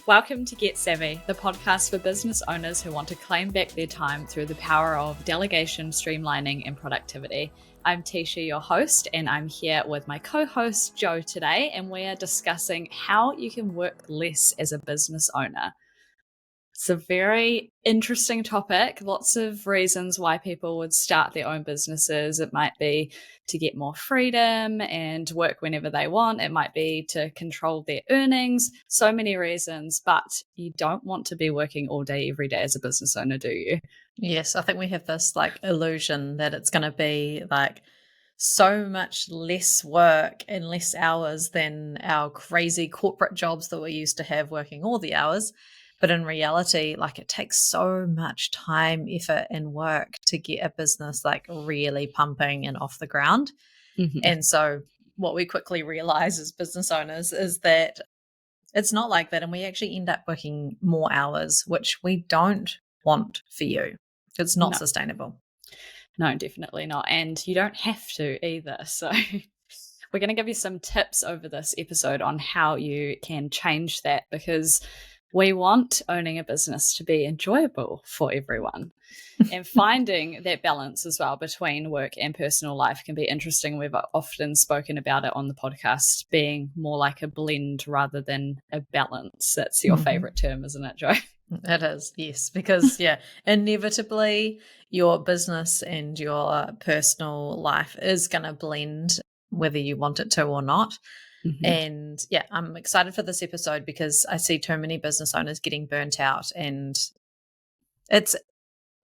Welcome to Get Savvy, the podcast for business owners who want to claim back their time through the power of delegation, streamlining, and productivity. I'm Teesha, your host, and I'm here with my co-host Jo today, and we are discussing how you can work less as a business owner. It's a very interesting topic. Lots of reasons why people would start their own businesses. It might be to get more freedom and work whenever they want. It might be to control their earnings. So many reasons, but you don't want to be working all day, every day as a business owner, do you? Yes, I think we have this illusion that it's going to be so much less work and less hours than our crazy corporate jobs that we used to have working all the hours. But in reality, it takes so much time, effort, and work to get a business really pumping and off the ground. Mm-hmm. And so what we quickly realize as business owners is that it's not like that. And we actually end up working more hours, which we don't want for you. It's not sustainable. No, definitely not. And you don't have to either. So we're going to give you some tips over this episode on how you can change that, because we want owning a business to be enjoyable for everyone. And finding that balance as well between work and personal life can be interesting. We've often spoken about it on the podcast being more like a blend rather than a balance. That's your favorite term, isn't it, Jo? It is, yes, because inevitably your business and your personal life is going to blend whether you want it to or not. Mm-hmm. And I'm excited for this episode because I see too many business owners getting burnt out, and it's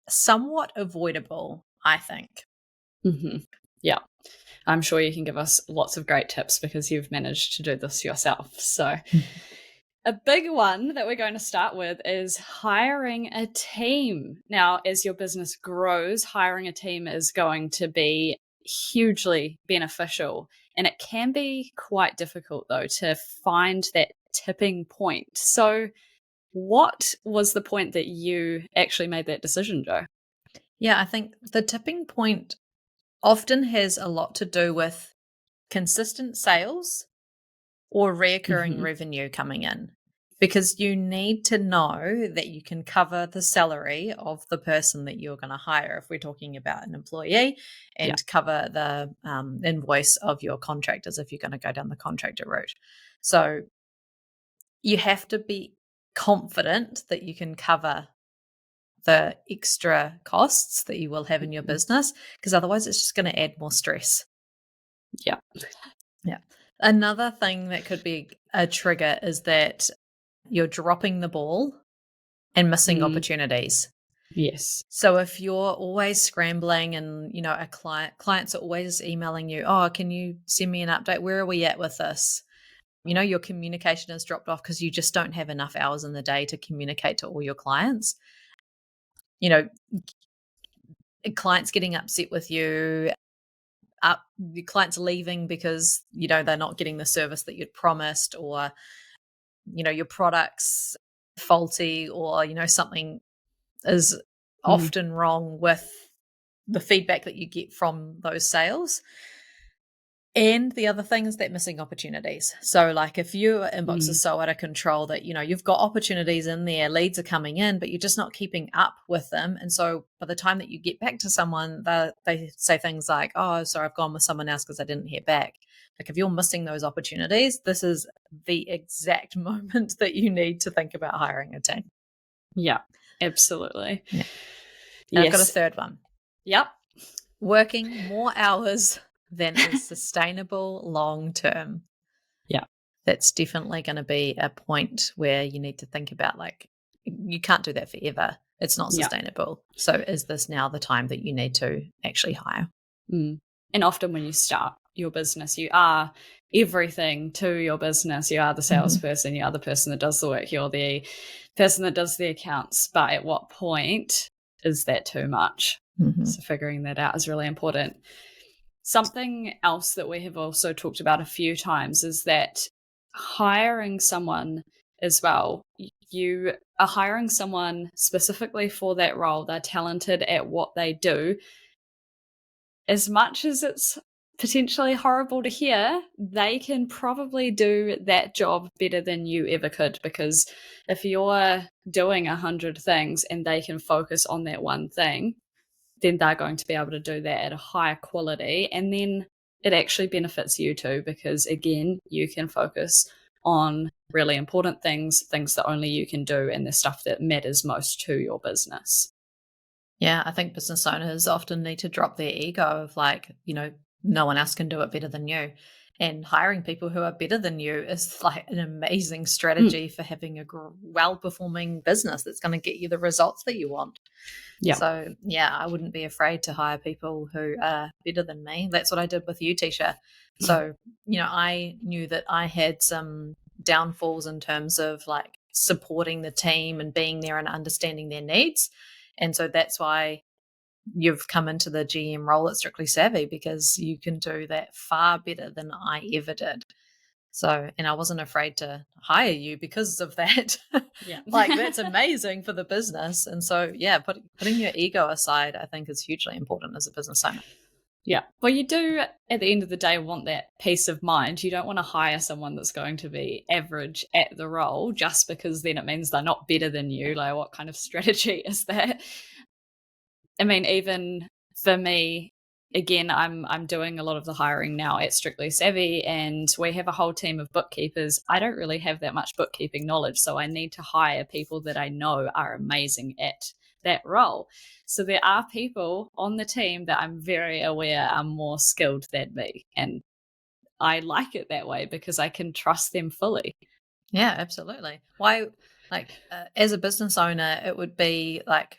somewhat avoidable, I think. Mm-hmm. Yeah, I'm sure you can give us lots of great tips because you've managed to do this yourself. So a big one that we're going to start with is hiring a team. Now, as your business grows, hiring a team is going to be hugely beneficial. And it can be quite difficult, though, to find that tipping point. So what was the point that you actually made that decision, Jo? Yeah, I think the tipping point often has a lot to do with consistent sales or reoccurring revenue coming in, because you need to know that you can cover the salary of the person that you're going to hire, if we're talking about an employee, and cover the invoice of your contractors if you're going to go down the contractor route. So you have to be confident that you can cover the extra costs that you will have in your business, because otherwise it's just going to add more stress. Yeah. Another thing that could be a trigger is that you're dropping the ball and missing opportunities. Yes. So if you're always scrambling and, clients are always emailing you, oh, can you send me an update? Where are we at with this? Your communication has dropped off because you just don't have enough hours in the day to communicate to all your clients. Clients getting upset with you, your clients leaving because, they're not getting the service that you'd promised, or, your product's faulty, or, something is often wrong with the feedback that you get from those sales. And the other thing is that missing opportunities. So if your inbox is so out of control that, you've got opportunities in there, leads are coming in, but you're just not keeping up with them. And so by the time that you get back to someone, they say things like, oh, sorry, I've gone with someone else because I didn't hear back. If you're missing those opportunities, this is the exact moment that you need to think about hiring a team. Yeah, absolutely. Yeah. Yes. I've got a third one. Yep. Working more hours than is sustainable long term. Yeah. That's definitely going to be a point where you need to think about, you can't do that forever. It's not sustainable. Yeah. So is this now the time that you need to actually hire? And often when you start your business, you are everything to your business. You are the salesperson, you are the person that does the work, you're the person that does the accounts. But at what point is that too much? So figuring that out is really important. Something else that we have also talked about a few times is that hiring someone as well, you are hiring someone specifically for that role. They're talented at what they do. As much as it's potentially horrible to hear, they can probably do that job better than you ever could, because if you're doing 100 things and they can focus on that one thing, then they're going to be able to do that at a higher quality. And then it actually benefits you too, because again, you can focus on really important things, things that only you can do, and the stuff that matters most to your business. Yeah, I think business owners often need to drop their ego of like, no one else can do it better than you. And hiring people who are better than you is like an amazing strategy for having a well performing business that's going to get you the results that you want. Yeah. So, yeah, I wouldn't be afraid to hire people who are better than me. That's what I did with you, Teesha. So, I knew that I had some downfalls in terms of like supporting the team and being there and understanding their needs. And so that's why you've come into the GM role at Strictly Savvy, because you can do that far better than I ever did. So, and I wasn't afraid to hire you because of that. Yeah. Like, that's amazing for the business. And so, yeah, putting your ego aside, I think, is hugely important as a business owner. Yeah. Well, you do, at the end of the day, want that peace of mind. You don't want to hire someone that's going to be average at the role just because then it means they're not better than you. Like, what kind of strategy is that? I mean, even for me, again, I'm doing a lot of the hiring now at Strictly Savvy, and we have a whole team of bookkeepers. I don't really have that much bookkeeping knowledge, so I need to hire people that I know are amazing at that role. So there are people on the team that I'm very aware are more skilled than me, and I like it that way because I can trust them fully. Yeah, absolutely. Why, as a business owner, it would be like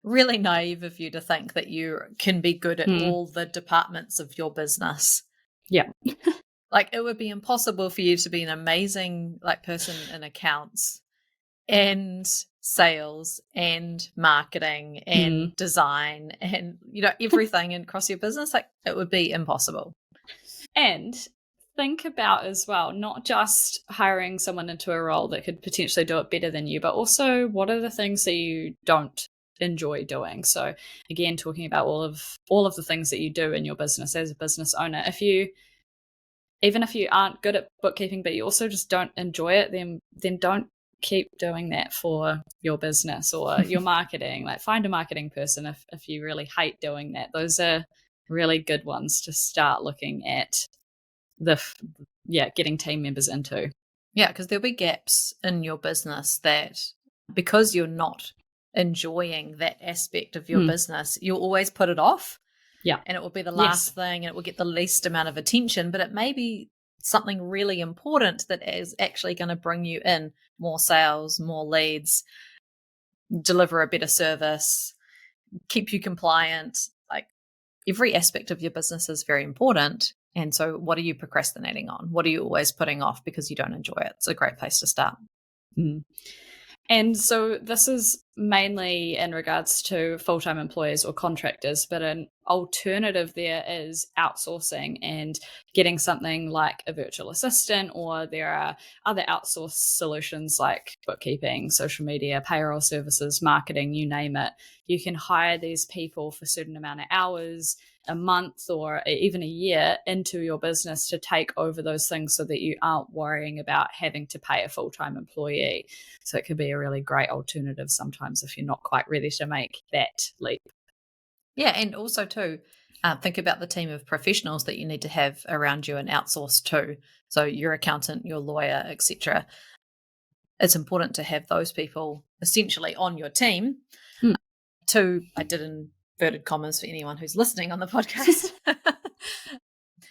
really naive of you to think that you can be good at all the departments of your business. Yeah. Like, it would be impossible for you to be an amazing person in accounts and sales and marketing and design and everything across your business. Like, it would be impossible. And think about as well, not just hiring someone into a role that could potentially do it better than you, but also what are the things that you don't enjoy doing. So again, talking about all of the things that you do in your business as a business owner. Even if you aren't good at bookkeeping, but you also just don't enjoy it, then don't keep doing that for your business or your marketing. Like, find a marketing person if you really hate doing that. Those are really good ones to start looking at getting team members into. Yeah, because there'll be gaps in your business that, because you're not enjoying that aspect of your business, you'll always put it off. Yeah. And it will be the last thing, and it will get the least amount of attention, but it may be something really important that is actually going to bring you in more sales, more leads, deliver a better service, keep you compliant. Like, every aspect of your business is very important. And so what are you procrastinating on? What are you always putting off because you don't enjoy it? It's a great place to start. And so this is mainly in regards to full-time employees or contractors, but an alternative there is outsourcing and getting something like a virtual assistant, or there are other outsourced solutions like bookkeeping, social media, payroll services, marketing, you name it. You can hire these people for a certain amount of hours, a month or even a year into your business to take over those things so that you aren't worrying about having to pay a full-time employee. So it could be a really great alternative sometimes if you're not quite ready to make that leap. Yeah, and also too, think about the team of professionals that you need to have around you and outsource to. So your accountant, your lawyer, etc. It's important to have those people essentially on your team. I did inverted commas for anyone who's listening on the podcast.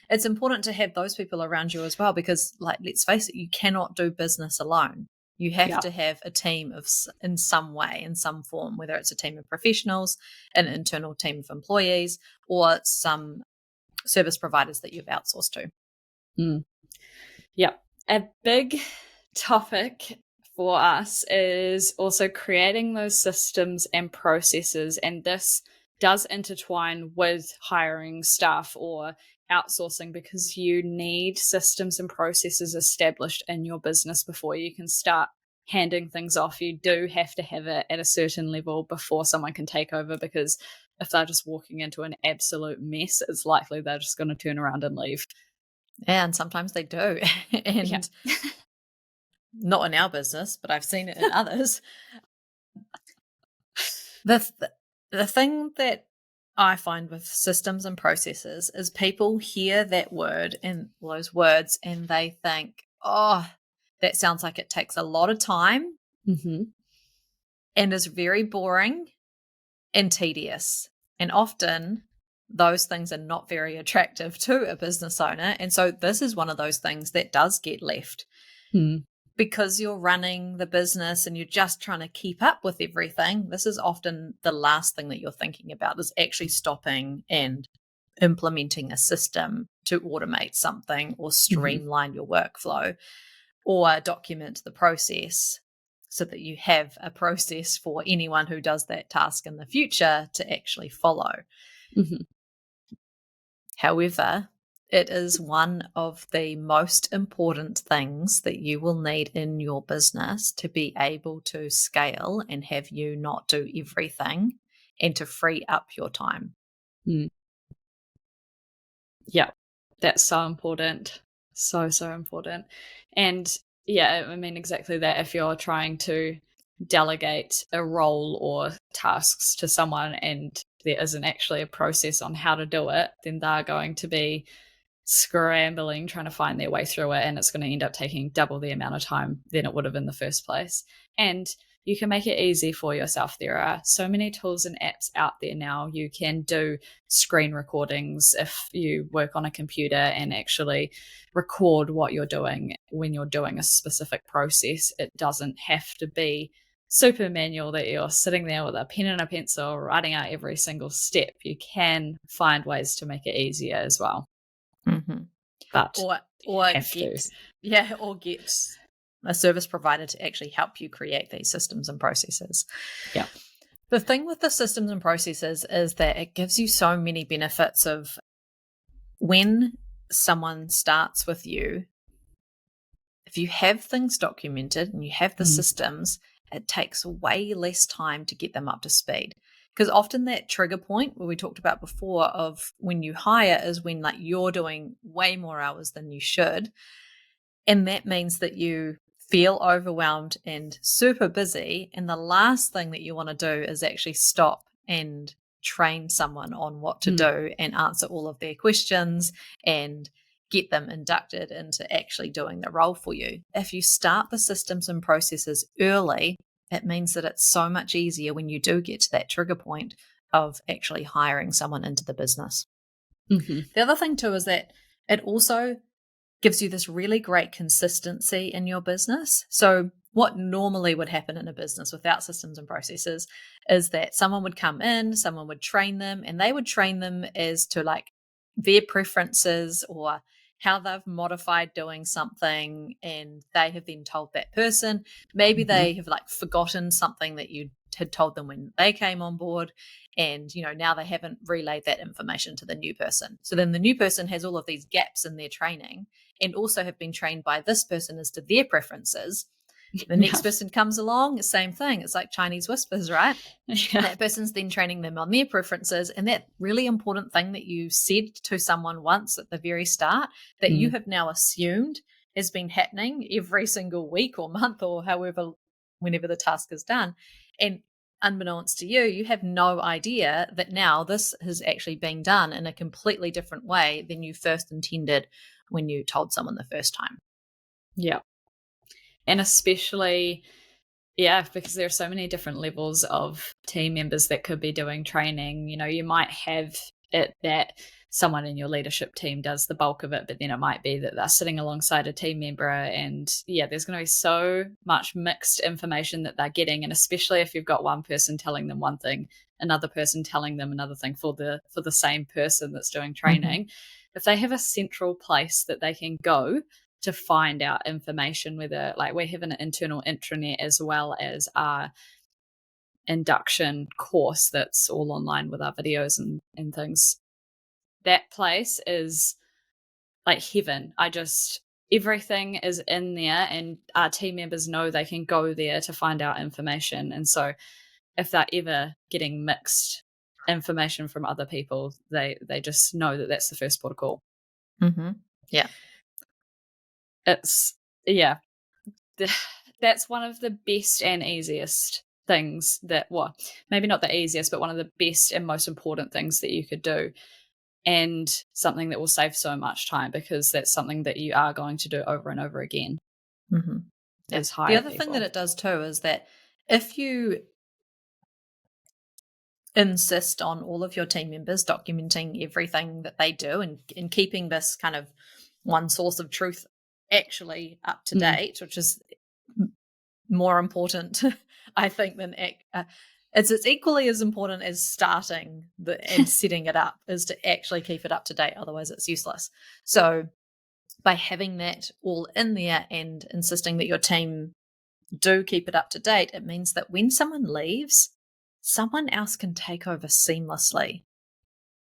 It's important to have those people around you as well, because, like, let's face it, you cannot do business alone. You have to have a team in some way, in some form, whether it's a team of professionals, an internal team of employees, or some service providers that you've outsourced to. Yeah. A big topic for us is also creating those systems and processes. And this does intertwine with hiring staff or outsourcing, because you need systems and processes established in your business before you can start handing things off. You do have to have it at a certain level before someone can take over, because if they're just walking into an absolute mess, it's likely they're just going to turn around and leave. And sometimes they do. Yeah. And not in our business, but I've seen it in others. The thing that I find with systems and processes is people hear that word and those words and they think, oh, that sounds like it takes a lot of time Mm-hmm. and is very boring and tedious. And often those things are not very attractive to a business owner. And so this is one of those things that does get left. Because you're running the business and you're just trying to keep up with everything, this is often the last thing that you're thinking about, is actually stopping and implementing a system to automate something or streamline your workflow or document the process so that you have a process for anyone who does that task in the future to actually follow. Mm-hmm. However, it is one of the most important things that you will need in your business to be able to scale and have you not do everything and to free up your time. Yeah, that's so important. So, so important. And yeah, I mean, exactly that. If you're trying to delegate a role or tasks to someone and there isn't actually a process on how to do it, then they're going to be scrambling trying to find their way through it, and it's going to end up taking double the amount of time than it would have in the first place. And you can make it easy for yourself. There are so many tools and apps out there now. You can do screen recordings if you work on a computer and actually record what you're doing when you're doing a specific process. It doesn't have to be super manual that you're sitting there with a pen and a pencil writing out every single step. You can find ways to make it easier as well. Mm-hmm. But or have get to. or get a service provider to actually help you create these systems and processes. Yeah. The thing with the systems and processes is that it gives you so many benefits of when someone starts with you. If you have things documented and you have the systems, it takes way less time to get them up to speed. Because often that trigger point where we talked about before of when you hire is when like you're doing way more hours than you should. And that means that you feel overwhelmed and super busy. And the last thing that you want to do is actually stop and train someone on what to do and answer all of their questions and get them inducted into actually doing the role for you. If you start the systems and processes early, it means that it's so much easier when you do get to that trigger point of actually hiring someone into the business. The other thing too is that it also gives you this really great consistency in your business. So what normally would happen in a business without systems and processes is that someone would come in, someone would train them, and they would train them as to like their preferences or how they've modified doing something, and they have then told that person. Maybe they have like forgotten something that you had told them when they came on board, and now they haven't relayed that information to the new person. So then the new person has all of these gaps in their training and also have been trained by this person as to their preferences. The next person comes along, same thing. It's like Chinese whispers, right? Yeah. That person's then training them on their preferences. And that really important thing that you said to someone once at the very start that you have now assumed has been happening every single week or month or however, whenever the task is done. And unbeknownst to you, you have no idea that now this is actually being done in a completely different way than you first intended when you told someone the first time. Yeah. And especially, because there are so many different levels of team members that could be doing training. You might have it that someone in your leadership team does the bulk of it, but then it might be that they're sitting alongside a team member and there's going to be so much mixed information that they're getting. And especially if you've got one person telling them one thing, another person telling them another thing for the same person that's doing training, if they have a central place that they can go to find out information, whether like we have an internal intranet as well as our induction course that's all online with our videos and things. That place is like heaven. Everything is in there and our team members know they can go there to find out information. And so if they're ever getting mixed information from other people, they just know that that's the first port of call. Yeah. It's that's one of the best and easiest things that, well, maybe not the easiest, but one of the best and most important things that you could do, and something that will save so much time, because that's something that you are going to do over and over again. Yeah. Is hire The other people. thing that it does too is that if you insist on all of your team members documenting everything that they do and keeping this kind of one source of truth actually up to date, which is more important, I think, than it's equally as important as starting and setting it up, is to actually keep it up to date. Otherwise, it's useless. So by having that all in there and insisting that your team do keep it up to date, it means that when someone leaves, someone else can take over seamlessly.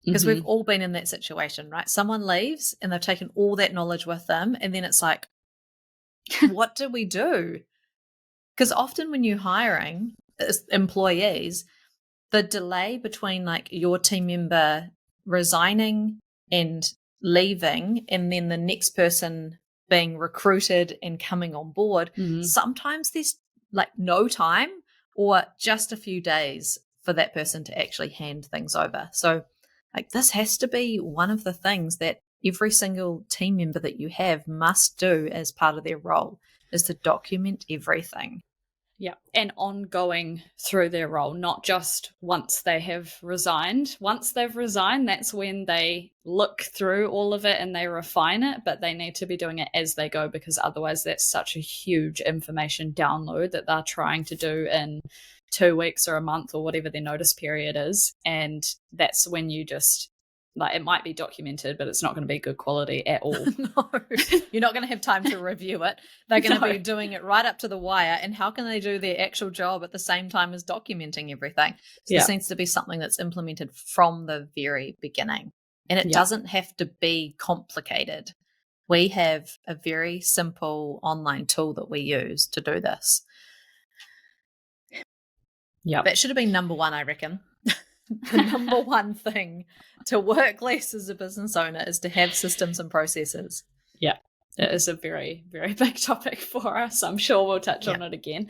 Because we've all been in that situation, right? Someone leaves and they've taken all that knowledge with them, and then it's like, what do we do? Because often when you're hiring employees, the delay between like your team member resigning and leaving and then the next person being recruited and coming on board, sometimes there's like no time or just a few days for that person to actually hand things over. So like this has to be one of the things that every single team member that you have must do as part of their role, is to document everything. Yeah, and ongoing through their role, not just once they have resigned. Once they've resigned, that's when they look through all of it and they refine it, but they need to be doing it as they go, because otherwise that's such a huge information download that they're trying to do in 2 weeks or a month or whatever their notice period is. And that's when you just, like, it might be documented, but it's not going to be good quality at all. No, you're not going to have time to review it. They're going to be doing it right up to the wire. And how can they do their actual job at the same time as documenting everything? So this needs to be something that's implemented from the very beginning. And it doesn't have to be complicated. We have a very simple online tool that we use to do this. Yeah, that should have been number one, I reckon. The number one thing to work less as a business owner is to have systems and processes. Yeah, it is a very, very big topic for us. I'm sure we'll touch on it again.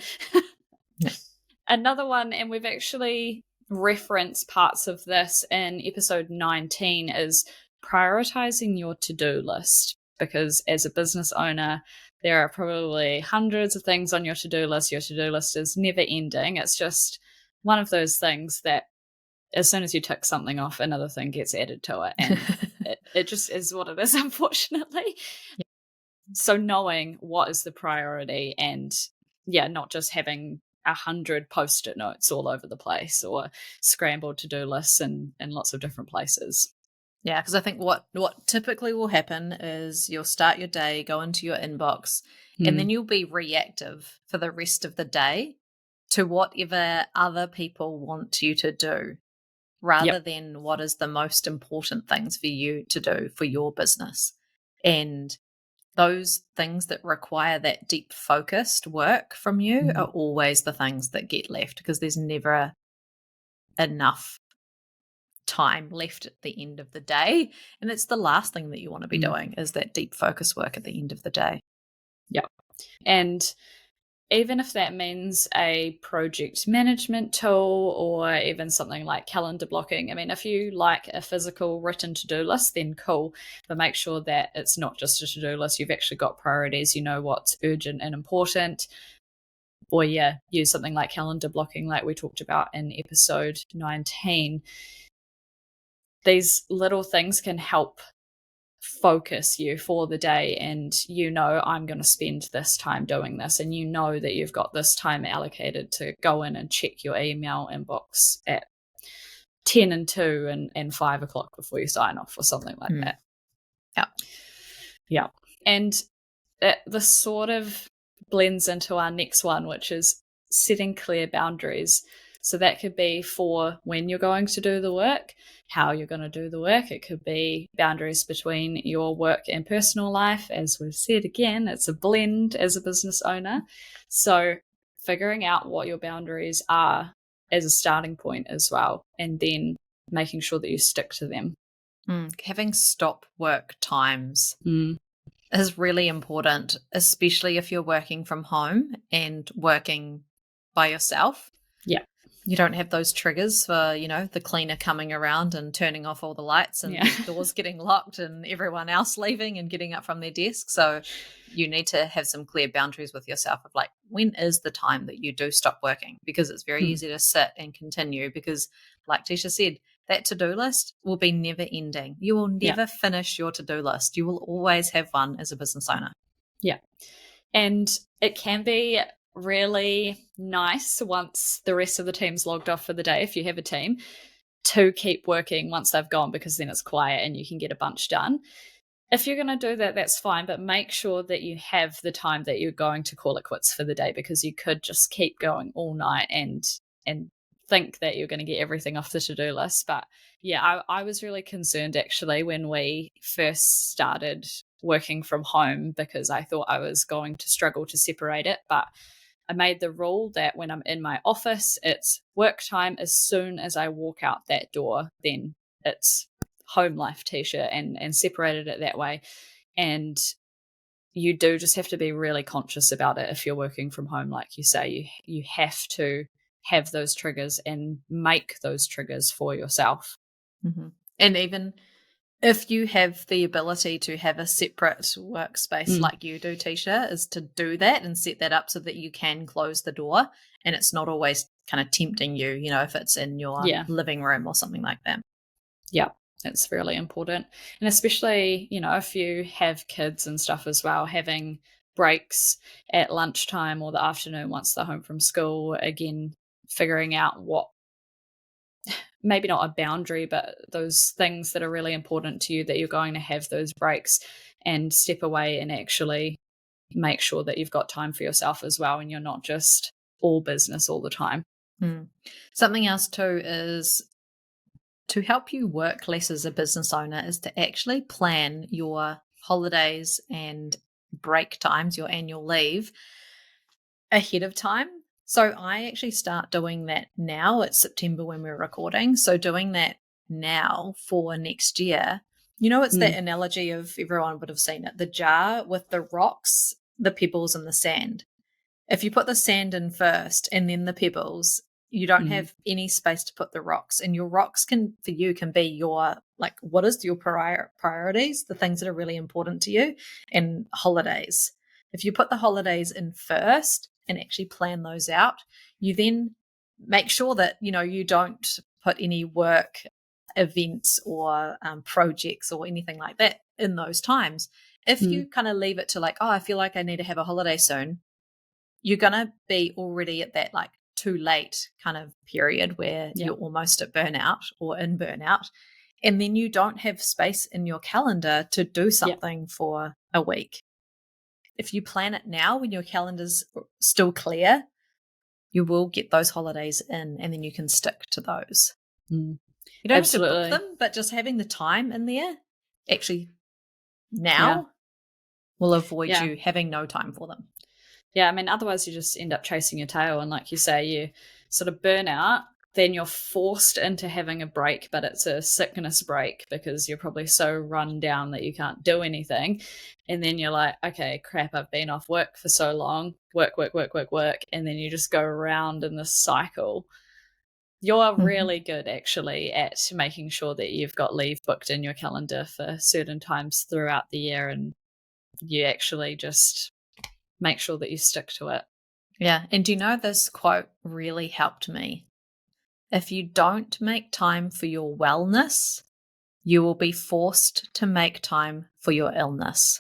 Another one, and we've actually referenced parts of this in episode 19, is prioritizing your to-do list. Because as a business owner, there are probably hundreds of things on your to-do list. Your to-do list is never ending. It's just one of those things that as soon as you tick something off, another thing gets added to it. And it just is what it is, unfortunately. Yeah. So knowing what is the priority, and not just having 100 post-it notes all over the place or scrambled to-do lists in lots of different places. Yeah, because I think what typically will happen is you'll start your day, go into your inbox, and then you'll be reactive for the rest of the day to whatever other people want you to do, rather than what is the most important things for you to do for your business. And those things that require that deep focused work from you are always the things that get left, because there's never enough time left at the end of the day. And it's the last thing that you want to be doing, is that deep focus work at the end of the day. Yep. And even if that means a project management tool or even something like calendar blocking. I mean, if you like a physical written to-do list, then cool. But make sure that it's not just a to-do list. You've actually got priorities. You know what's urgent and important. Or use something like calendar blocking like we talked about in episode 19. These little things can help focus you for the day, and I'm going to spend this time doing this, and that you've got this time allocated to go in and check your email inbox at 10 and 2 and 5 o'clock before you sign off or something like that. Yeah. And this sort of blends into our next one, which is setting clear boundaries. So that could be for when you're going to do the work, how you're going to do the work. It could be boundaries between your work and personal life. As we've said again, it's a blend as a business owner. So figuring out what your boundaries are as a starting point as well. And then making sure that you stick to them. Having stop work times Mm. is really important, especially if you're working from home and working by yourself. Yeah. You don't have those triggers for, the cleaner coming around and turning off all the lights and Yeah. doors getting locked and everyone else leaving and getting up from their desk. So you need to have some clear boundaries with yourself of like, when is the time that you do stop working? Because it's very easy to sit and continue because, like Teesha said, that to-do list will be never ending. You will never finish your to-do list. You will always have one as a business owner. Yeah. And it can be really nice once the rest of the team's logged off for the day, if you have a team, to keep working once they've gone, because then it's quiet and you can get a bunch done. If you're going to do that, that's fine, but make sure that you have the time that you're going to call it quits for the day, because you could just keep going all night and think that you're going to get everything off the to-do list. But yeah, I was really concerned actually when we first started working from home, because I thought I was going to struggle to separate it. But I made the rule that when I'm in my office, it's work time. As soon as I walk out that door, then it's home life Teesha, and separated it that way. And you do just have to be really conscious about it if you're working from home. Like you say, you have to have those triggers and make those triggers for yourself. Mm-hmm. And even if you have the ability to have a separate workspace like you do, Teesha, is to do that and set that up so that you can close the door and it's not always kind of tempting you, if it's in your living room or something like that. Yeah, it's really important. And especially, if you have kids and stuff as well, having breaks at lunchtime or the afternoon once they're home from school, again, figuring out what, maybe not a boundary, but those things that are really important to you, that you're going to have those breaks, and step away and actually make sure that you've got time for yourself as well, and you're not just all business all the time. Something else too is to help you work less as a business owner is to actually plan your holidays and break times, your annual leave, ahead of time. So I actually start doing that now. It's September when we're recording. So doing that now for next year, it's that analogy of, everyone would have seen it, the jar with the rocks, the pebbles and the sand. If you put the sand in first and then the pebbles, you don't have any space to put the rocks. And your rocks can be your, like, what is your priorities, the things that are really important to you, and holidays. If you put the holidays in first and actually plan those out, you then make sure that, you don't put any work events or projects or anything like that in those times. If you kind of leave it to like, I feel like I need to have a holiday soon, you're going to be already at that like too late kind of period where you're almost at burnout or in burnout. And then you don't have space in your calendar to do something for a week. If you plan it now when your calendar's still clear, you will get those holidays in and then you can stick to those. You don't have to book them, but just having the time in there actually now will avoid you having no time for them. Yeah, I mean, otherwise you just end up chasing your tail. And like you say, you sort of burn out, then you're forced into having a break, but it's a sickness break because you're probably so run down that you can't do anything. And then you're like, okay, crap, I've been off work for so long, work. And then you just go around in this cycle. You're really good actually at making sure that you've got leave booked in your calendar for certain times throughout the year, and you actually just make sure that you stick to it. Yeah. And do you know, this quote really helped me? If you don't make time for your wellness, you will be forced to make time for your illness.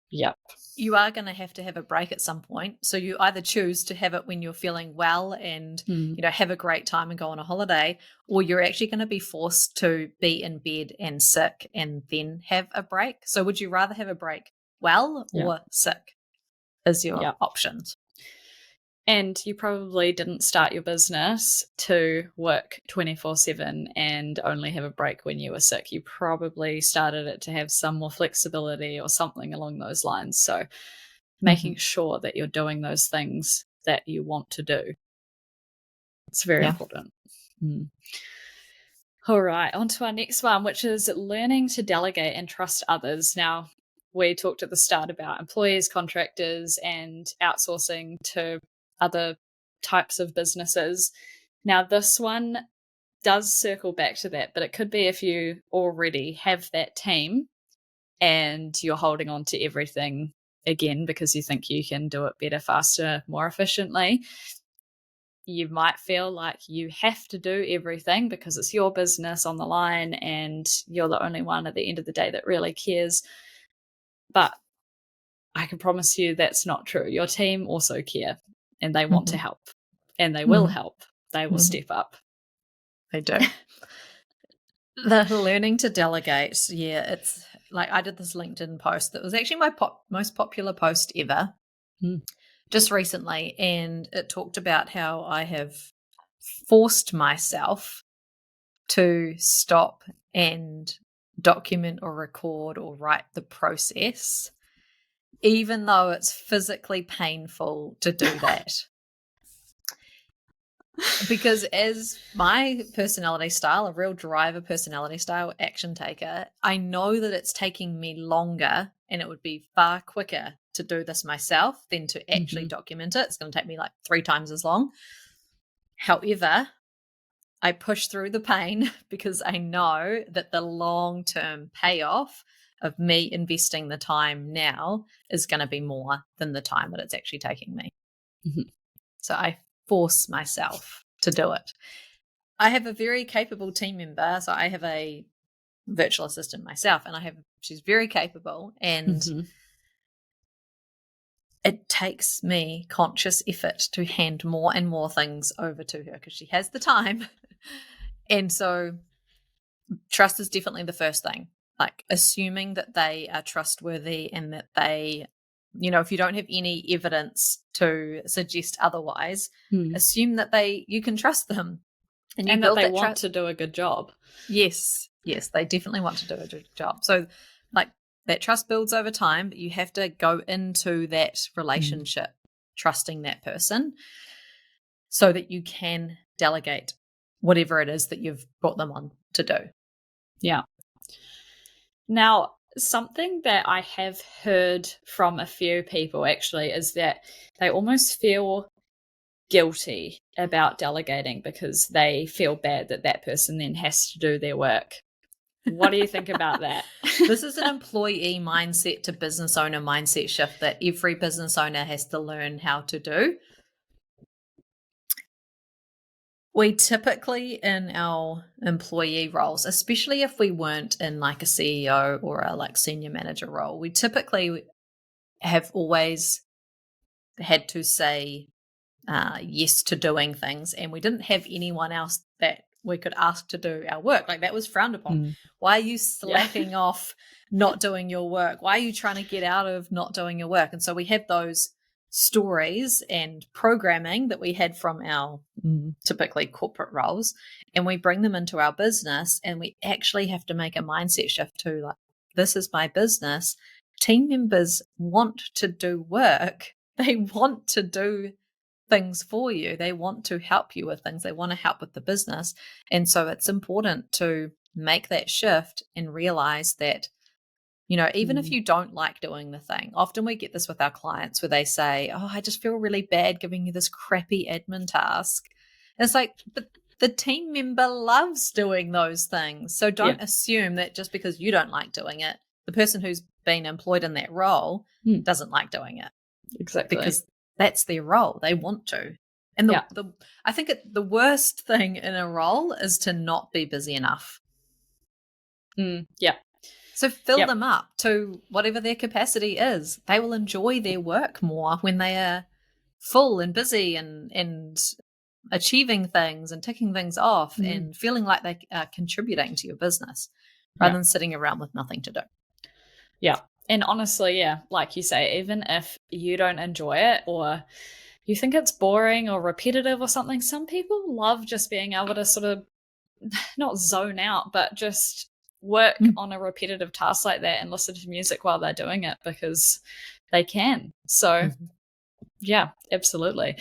Yep. You are going to have a break at some point. So you either choose to have it when you're feeling well and, have a great time and go on a holiday, or you're actually going to be forced to be in bed and sick and then have a break. So would you rather have a break well or sick is your options? And you probably didn't start your business to work 24/7 and only have a break when you were sick. You probably started it to have some more flexibility or something along those lines. So making sure that you're doing those things that you want to do. It's very Yeah. important. Mm. All right, on to our next one, which is learning to delegate and trust others. Now, we talked at the start about employees, contractors, and outsourcing to other types of businesses. Now, this one does circle back to that, but it could be if you already have that team and you're holding on to everything again because you think you can do it better, faster, more efficiently. You might feel like you have to do everything because it's your business on the line and you're the only one at the end of the day that really cares. But I can promise you that's not true. Your team also care and they want to help and they will help. They will step up. They do. The learning to delegate, it's like I did this LinkedIn post that was actually my most popular post ever just recently, and it talked about how I have forced myself to stop and document or record or write the process, even though it's physically painful to do that. Because as my personality style, a real driver personality style, action taker, I know that it's taking me longer and it would be far quicker to do this myself than to actually document it. It's going to take me like 3 times as long. However, I push through the pain because I know that the long-term payoff of me investing the time now is going to be more than the time that it's actually taking me. So I force myself to do it. I have a very capable team member. So I have a virtual assistant myself, and she's very capable, and it takes me conscious effort to hand more and more things over to her because she has the time. And so trust is definitely the first thing, like assuming that they are trustworthy and that they, if you don't have any evidence to suggest otherwise, assume that you can trust them. And that they want to do a good job. Yes, they definitely want to do a good job. So like that trust builds over time, but you have to go into that relationship trusting that person so that you can delegate whatever it is that you've brought them on to do. Yeah. Now, something that I have heard from a few people actually is that they almost feel guilty about delegating because they feel bad that that person then has to do their work. What do you think about that? This is an employee mindset to business owner mindset shift that every business owner has to learn how to do. We typically, in our employee roles, especially if we weren't in like a CEO or a like senior manager role, we typically have always had to say yes to doing things, and we didn't have anyone else that we could ask to do our work. Like that was frowned upon. Why are you slacking off not doing your work? Why are you trying to get out of not doing your work? And so we have those stories and programming that we had from our typically corporate roles, and we bring them into our business, and we actually have to make a mindset shift to like, this is my business. Team members want to do work. They want to do things for you. They want to help you with things. They want to help with the business. And so it's important to make that shift and realize that, even if you don't like doing the thing, often we get this with our clients where they say, oh, I just feel really bad giving you this crappy admin task. And it's like, but the team member loves doing those things. So don't assume that just because you don't like doing it, the person who's been employed in that role doesn't like doing it. Exactly. Because that's their role. They want to. And I think the worst thing in a role is to not be busy enough. Yeah. So fill them up to whatever their capacity is. They will enjoy their work more when they are full and busy and achieving things and ticking things off and feeling like they are contributing to your business rather than sitting around with nothing to do. Yeah. And honestly, like you say, even if you don't enjoy it or you think it's boring or repetitive or something, some people love just being able to sort of not zone out, but just work on a repetitive task like that and listen to music while they're doing it because they can. So yeah, absolutely.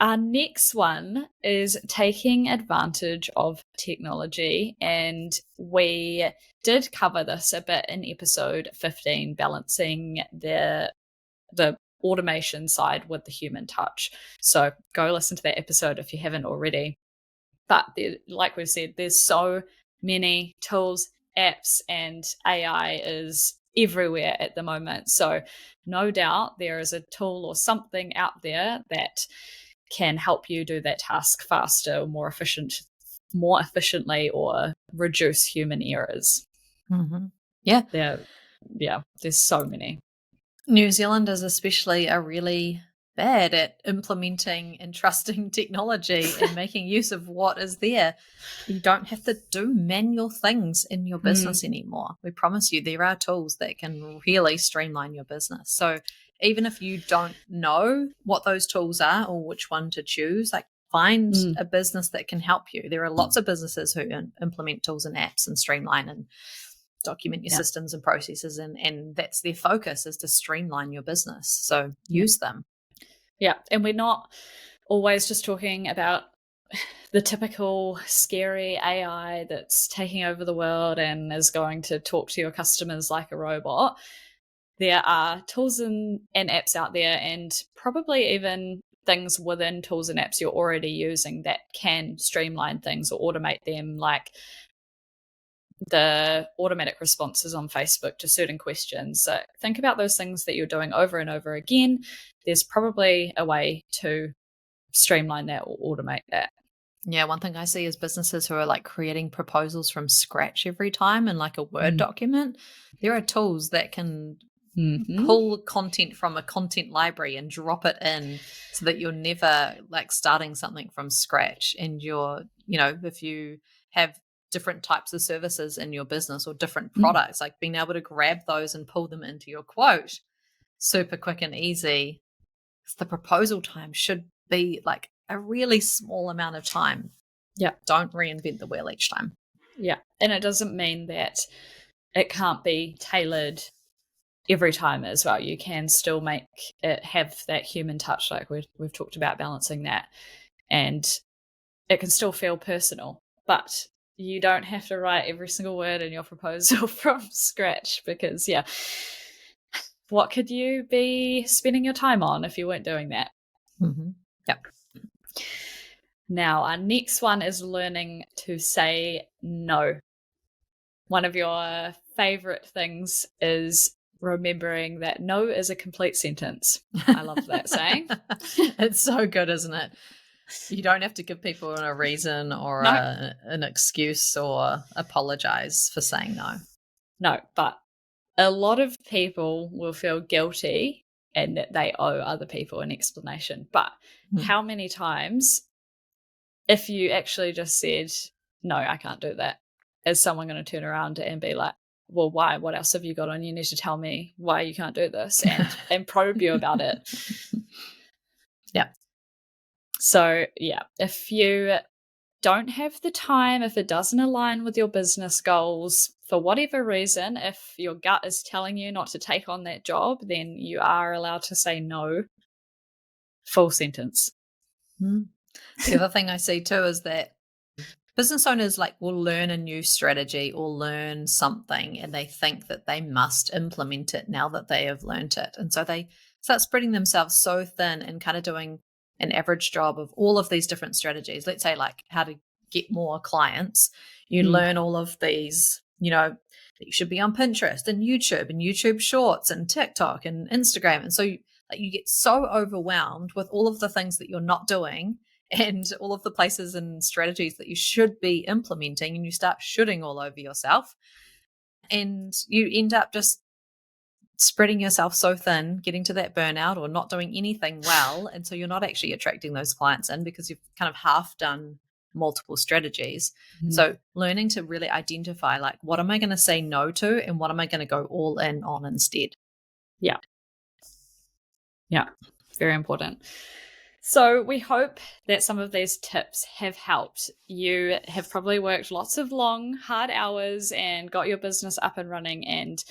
Our next one is taking advantage of technology, and we did cover this a bit in episode 15, balancing the automation side with the human touch. So go listen to that episode if you haven't already. But like we've said, there's so many tools, apps, and AI is everywhere at the moment. So no doubt there is a tool or something out there that can help you do that task faster, more efficiently, or reduce human errors. Mm-hmm. Yeah. There's so many. New Zealanders especially are really bad at implementing and trusting technology and making use of what is there. You don't have to do manual things in your business anymore. We promise you there are tools that can really streamline your business. So even if you don't know what those tools are or which one to choose, like find a business that can help you. There are lots of businesses who implement tools and apps and streamline and document your systems and processes, and that's their focus, is to streamline your business. So use them. Yeah. And we're not always just talking about the typical scary AI that's taking over the world and is going to talk to your customers like a robot. There are tools and apps out there, and probably even things within tools and apps you're already using that can streamline things or automate them, like the automatic responses on Facebook to certain questions. So think about those things that you're doing over and over again. There's probably a way to streamline that or automate that. Yeah, one thing I see is businesses who are like creating proposals from scratch every time in like a Word document. There are tools that can pull content from a content library and drop it in so that you're never like starting something from scratch. And if you have different types of services in your business or different products, like being able to grab those and pull them into your quote super quick and easy. The proposal time should be like a really small amount of time. Yeah. Don't reinvent the wheel each time. Yeah. And it doesn't mean that it can't be tailored every time as well. You can still make it have that human touch, like we've talked about, balancing that. And it can still feel personal, but you don't have to write every single word in your proposal from scratch, because what could you be spending your time on if you weren't doing that? Yep. Now, our next one is learning to say no. One of your favorite things is remembering that no is a complete sentence. I love that saying. It's so good, isn't it? You don't have to give people a reason or an excuse or apologize for saying no. No, but a lot of people will feel guilty and that they owe other people an explanation. But how many times, if you actually just said, no, I can't do that, is someone going to turn around and be like, well, why? What else have you got on? You need to tell me why you can't do this, and probe you about it. Yeah. So, if you don't have the time, if it doesn't align with your business goals, for whatever reason, if your gut is telling you not to take on that job, then you are allowed to say no. Full sentence. The other thing I see too is that business owners will learn a new strategy or learn something, and they think that they must implement it now that they have learned it. And so they start spreading themselves so thin and kind of doing an average job of all of these different strategies. Let's say like how to get more clients. You learn all of these, that you should be on Pinterest and YouTube Shorts and TikTok and Instagram. And so you get so overwhelmed with all of the things that you're not doing and all of the places and strategies that you should be implementing, and you start shooting all over yourself, and you end up just spreading yourself so thin, getting to that burnout or not doing anything well. And so you're not actually attracting those clients in because you've kind of half done multiple strategies. So learning to really identify what am I going to say no to and what am I going to go all in on instead. Yeah. Very important. So we hope that some of these tips have helped. You have probably worked lots of long, hard hours and got your business up and running, and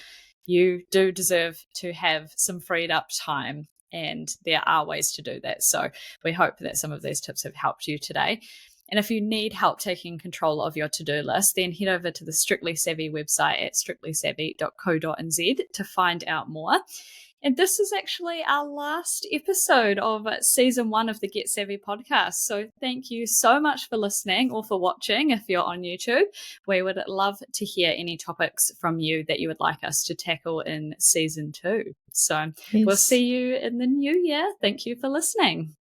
you do deserve to have some freed up time. And there are ways to do that. So we hope that some of these tips have helped you today. And if you need help taking control of your to-do list, then head over to the Strictly Savvy website at strictlysavvy.co.nz to find out more. And this is actually our last episode of season 1 of the Get Savvy podcast. So thank you so much for listening or for watching if you're on YouTube. We would love to hear any topics from you that you would like us to tackle in season 2. So We'll see you in the new year. Thank you for listening.